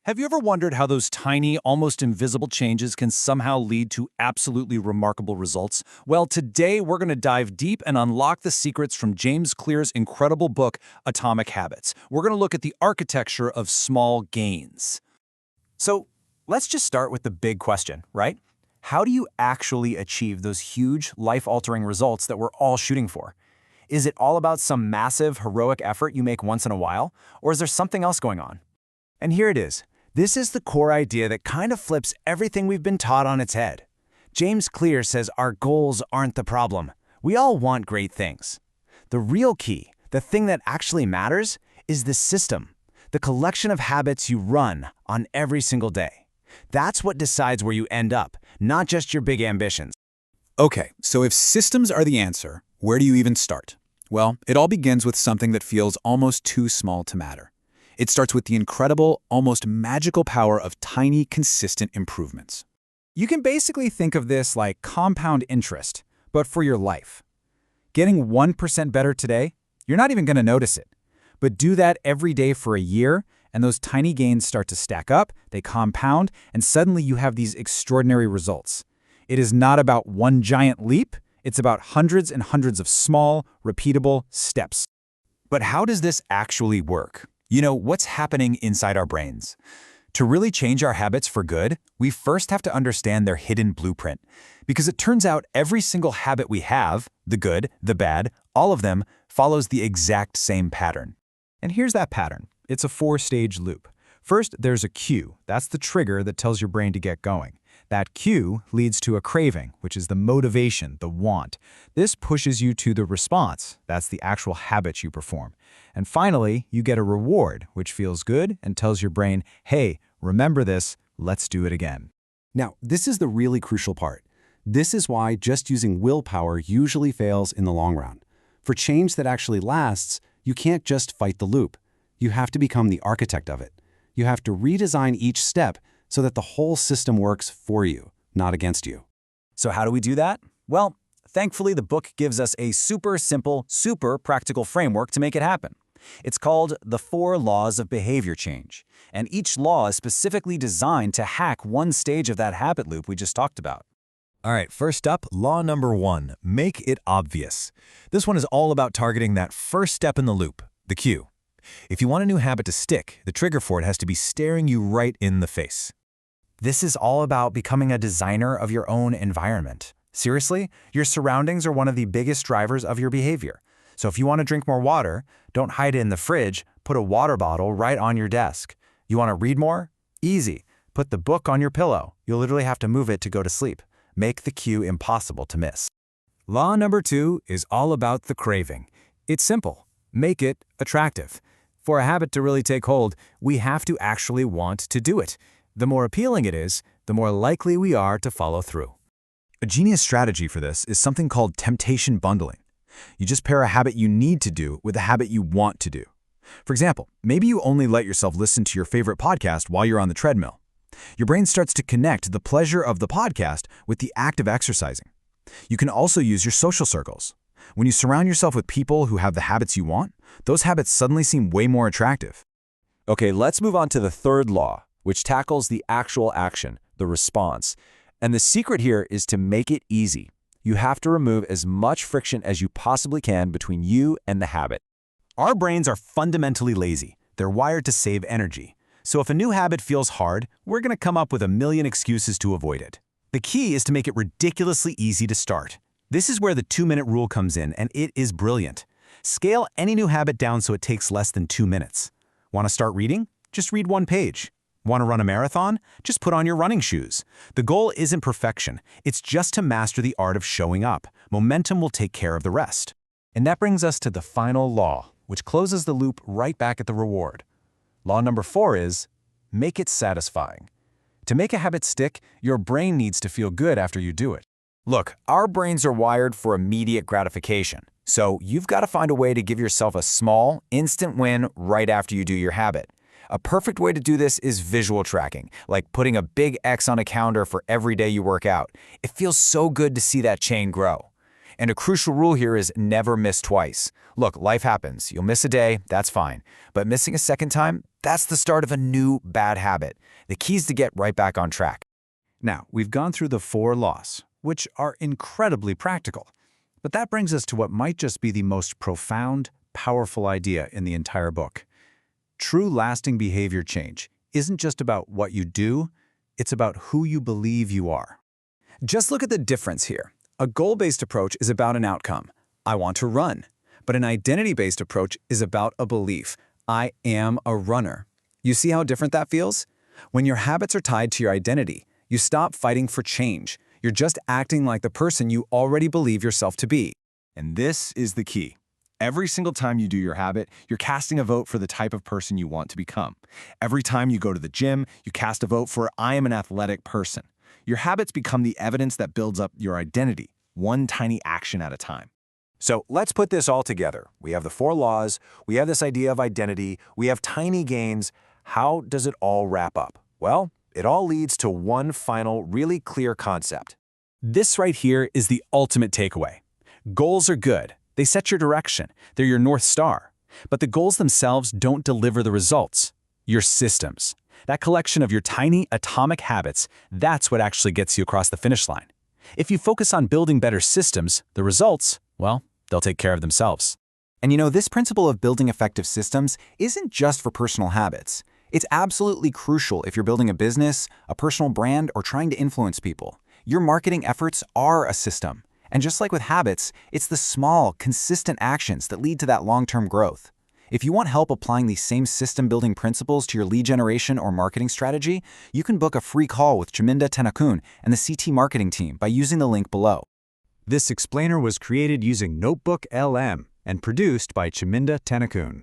Have you ever wondered how those tiny, almost invisible changes can somehow lead to absolutely remarkable results? Well, today we're going to dive deep and unlock the secrets from James Clear's incredible book, Atomic Habits. We're going to look at the architecture of small gains. So let's just start with the big question, right? How do you actually achieve those huge, life-altering results that we're all shooting for? Is it all about some massive, heroic effort you make once in a while, or is there something else going on? And here it is. This is the core idea that kind of flips everything we've been taught on its head. James Clear says our goals aren't the problem. We all want great things. The real key, the thing that actually matters, is the system, the collection of habits you run on every single day. That's what decides where you end up, not just your big ambitions. Okay, so if systems are the answer, where do you even start? Well, it all begins with something that feels almost too small to matter. It starts with the incredible, almost magical power of tiny, consistent improvements. You can basically think of this like compound interest, but for your life. Getting 1% better today, you're not even going to notice it. But do that every day for a year, and those tiny gains start to stack up, they compound, and suddenly you have these extraordinary results. It is not about one giant leap, it's about hundreds and hundreds of small, repeatable steps. But how does this actually work? You know, what's happening inside our brains? To really change our habits for good, we first have to understand their hidden blueprint. Because it turns out every single habit we have, the good, the bad, all of them, follows the exact same pattern. And here's that pattern. It's a 4-stage loop. First, there's a cue. That's the trigger that tells your brain to get going. That cue leads to a craving, which is the motivation, the want. This pushes you to the response. That's the actual habit you perform. And finally, you get a reward, which feels good and tells your brain, hey, remember this, let's do it again. Now, this is the really crucial part. This is why just using willpower usually fails in the long run. For change that actually lasts, you can't just fight the loop. You have to become the architect of it. You have to redesign each step so that the whole system works for you, not against you. So how do we do that? Well, thankfully the book gives us a super simple, super practical framework to make it happen. It's called The 4 Laws of Behavior Change, and each law is specifically designed to hack one stage of that habit loop we just talked about. All right, first up, law number 1, make it obvious. This one is all about targeting that first step in the loop, the cue. If you want a new habit to stick, the trigger for it has to be staring you right in the face. This is all about becoming a designer of your own environment. Seriously, your surroundings are one of the biggest drivers of your behavior. So if you want to drink more water, don't hide it in the fridge, put a water bottle right on your desk. You want to read more? Easy. Put the book on your pillow. You'll literally have to move it to go to sleep. Make the cue impossible to miss. Law number 2 is all about the craving. It's simple. Make it attractive. For a habit to really take hold, we have to actually want to do it. The more appealing it is, the more likely we are to follow through. A genius strategy for this is something called temptation bundling. You just pair a habit you need to do with a habit you want to do. For example, maybe you only let yourself listen to your favorite podcast while you're on the treadmill. Your brain starts to connect the pleasure of the podcast with the act of exercising. You can also use your social circles. When you surround yourself with people who have the habits you want, those habits suddenly seem way more attractive. Okay, let's move on to the 3rd law, which tackles the actual action, the response. And the secret here is to make it easy. You have to remove as much friction as you possibly can between you and the habit. Our brains are fundamentally lazy. They're wired to save energy. So if a new habit feels hard, we're going to come up with a million excuses to avoid it. The key is to make it ridiculously easy to start. This is where the 2-minute rule comes in, and it is brilliant. Scale any new habit down so it takes less than 2 minutes. Want to start reading? Just read 1 page. Want to run a marathon? Just put on your running shoes. The goal isn't perfection. It's just to master the art of showing up. Momentum will take care of the rest. And that brings us to the final law, which closes the loop right back at the reward. Law number 4 is, make it satisfying. To make a habit stick, your brain needs to feel good after you do it. Look, our brains are wired for immediate gratification. So you've got to find a way to give yourself a small, instant win right after you do your habit. A perfect way to do this is visual tracking, like putting a big X on a calendar for every day you work out. It feels so good to see that chain grow. And a crucial rule here is never miss twice. Look, life happens. You'll miss a day, that's fine. But missing a second time, that's the start of a new bad habit. The key is to get right back on track. Now, we've gone through the 4 laws, which are incredibly practical. But that brings us to what might just be the most profound, powerful idea in the entire book. True lasting behavior change isn't just about what you do, it's about who you believe you are. Just look at the difference here. A goal-based approach is about an outcome. I want to run. But an identity-based approach is about a belief. I am a runner. You see how different that feels? When your habits are tied to your identity, you stop fighting for change. You're just acting like the person you already believe yourself to be. And this is the key. Every single time you do your habit, you're casting a vote for the type of person you want to become. Every time you go to the gym, you cast a vote for I am an athletic person. Your habits become the evidence that builds up your identity, one tiny action at a time. So let's put this all together. We have the 4 laws, we have this idea of identity, we have tiny gains. How does it all wrap up? Well, it all leads to one final, really clear concept. This right here is the ultimate takeaway. Goals are good. They set your direction. They're your North Star. But the goals themselves don't deliver the results. Your systems. That collection of your tiny atomic habits, that's what actually gets you across the finish line. If you focus on building better systems, the results, well, they'll take care of themselves. And you know, this principle of building effective systems isn't just for personal habits. It's absolutely crucial if you're building a business, a personal brand, or trying to influence people. Your marketing efforts are a system. And just like with habits, it's the small, consistent actions that lead to that long-term growth. If you want help applying these same system-building principles to your lead generation or marketing strategy, you can book a free call with Chaminda Tenakun and the CT marketing team by using the link below. This explainer was created using Notebook LM and produced by Chaminda Tenakun.